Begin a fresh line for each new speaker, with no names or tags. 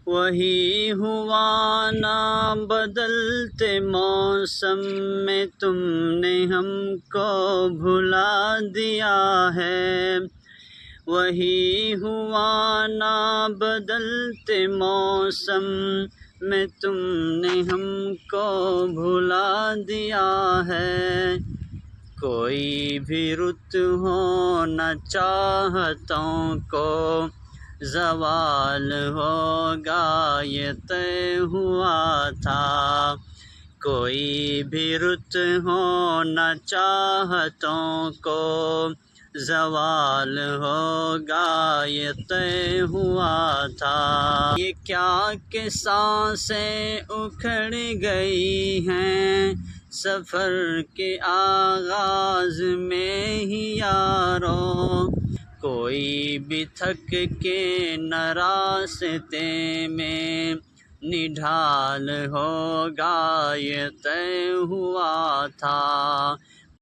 وہی ہوا نہ بدلتے موسم میں، تم نے ہم کو بھلا دیا ہے۔ وہی ہوا نہ بدلتے موسم میں، تم نے ہم کو بھلا دیا ہے۔ کوئی بھی رت ہو نہ چاہتوں کو، زوال ہوگا یہ طے ہوا تھا۔ کوئی بھی رت ہو نہ چاہتوں کو، زوال ہوگا یہ طے ہوا تھا۔ یہ کیا کہ سانسیں اکھڑ گئی ہیں سفر کے آغاز میں ہی یارو۔ کوئی بھی تھک کے نہ راستے میں، نڈھال ہوگا یہ طے ہوا تھا۔